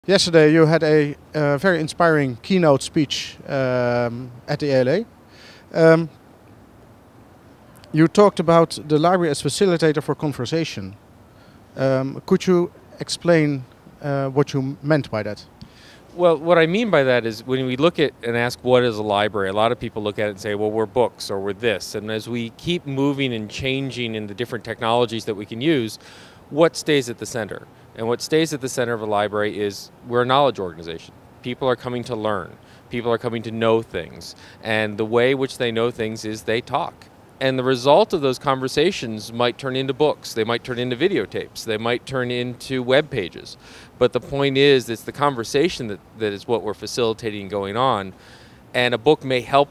Yesterday you had a very inspiring keynote speech at the ALA. You talked about the library as facilitator for conversation. Could you explain what you meant by that? Well, what I mean by that is when we look at and ask what is a library, a lot of people look at it and say, well, we're books or we're this. And as we keep moving and changing in the different technologies that we can use, what stays at the center? And what stays at the center of a library is we're a knowledge organization. People are coming to learn. People are coming to know things. And the way which they know things is they talk. And the result of those conversations might turn into books. They might turn into videotapes. They might turn into web pages. But the point is, it's the conversation that is what we're facilitating going on. And a book may help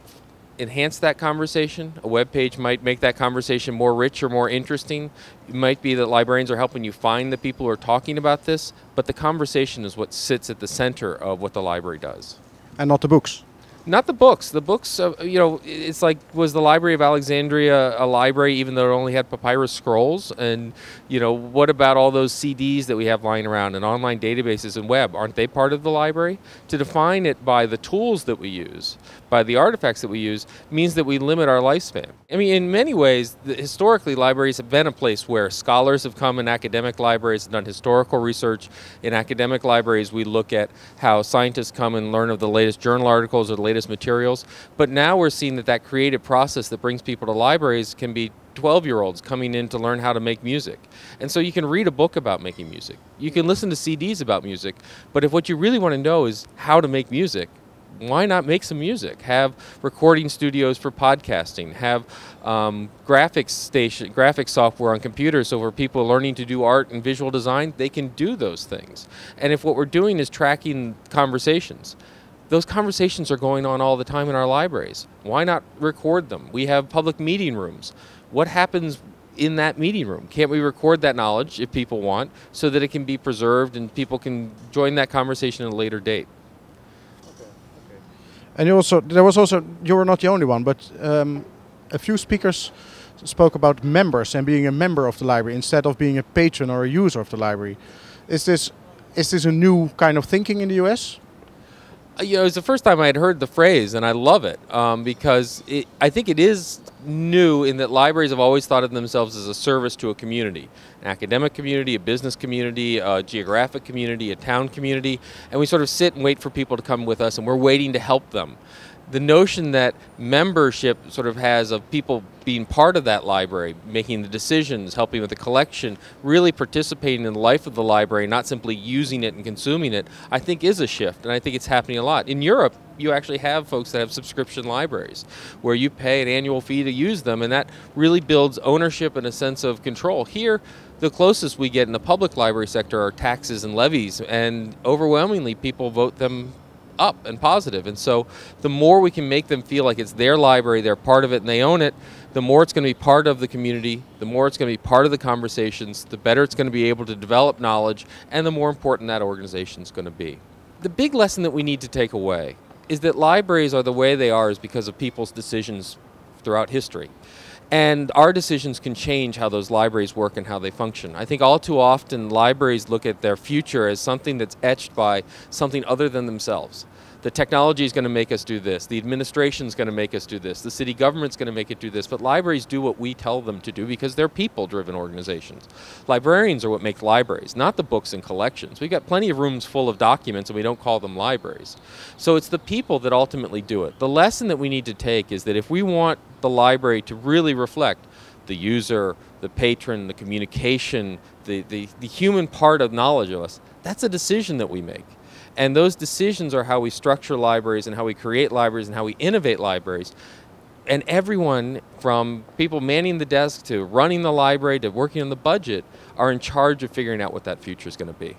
enhance that conversation. A web page might make that conversation more rich or more interesting. It might be that librarians are helping you find the people who are talking about this. But the conversation is what sits at the center of what the library does. And not the books? Not the books. The books, it's like, was the Library of Alexandria a library even though it only had papyrus scrolls? And, what about all those CDs that we have lying around and online databases and web? Aren't they part of the library? To define it by the tools that we use, by the artifacts that we use, means that we limit our lifespan. I mean, in many ways, historically, libraries have been a place where scholars have come in academic libraries and done historical research. In academic libraries, we look at how scientists come and learn of the latest journal articles or the latest materials. But now we're seeing that creative process that brings people to libraries can be 12-year-olds coming in to learn how to make music. And so you can read a book about making music. You can listen to CDs about music. But if what you really want to know is how to make music, why not make some music? Have recording studios for podcasting. Have graphics software on computers, so for people learning to do art and visual design, they can do those things. And if what we're doing is tracking conversations, those conversations are going on all the time in our libraries. Why not record them? We have public meeting rooms. What happens in that meeting room? Can't we record that knowledge if people want, so that it can be preserved and people can join that conversation at a later date? And you were not the only one, but a few speakers spoke about members and being a member of the library instead of being a patron or a user of the library. Is this a new kind of thinking in the US? It was the first time I had heard the phrase, and I love it because I think it is new in that libraries have always thought of themselves as a service to a community, an academic community, a business community, a geographic community, a town community, and we sort of sit and wait for people to come with us, and we're waiting to help them. The notion that membership sort of has of people being part of that library, making the decisions, helping with the collection, really participating in the life of the library, not simply using it and consuming it, I think is a shift, and I think it's happening a lot. In Europe, you actually have folks that have subscription libraries where you pay an annual fee to use them, and that really builds ownership and a sense of control. Here, the closest we get in the public library sector are taxes and levies, and overwhelmingly people vote them up and positive. And so the more we can make them feel like it's their library, they're part of it and they own it, the more it's going to be part of the community, the more it's going to be part of the conversations, the better it's going to be able to develop knowledge, and the more important that organization is going to be. The big lesson that we need to take away is that libraries are the way they are is because of people's decisions throughout history. And our decisions can change how those libraries work and how they function. I think all too often libraries look at their future as something that's etched by something other than themselves. The technology is going to make us do this. The administration is going to make us do this. The city government's going to make it do this. But libraries do what we tell them to do because they're people-driven organizations. Librarians are what make libraries, not the books and collections. We've got plenty of rooms full of documents and we don't call them libraries. So it's the people that ultimately do it. The lesson that we need to take is that if we want the library to really reflect the user, the patron, the communication, the human part of knowledge of us, that's a decision that we make. And those decisions are how we structure libraries and how we create libraries and how we innovate libraries. And everyone, from people manning the desk to running the library to working on the budget, are in charge of figuring out what that future is going to be.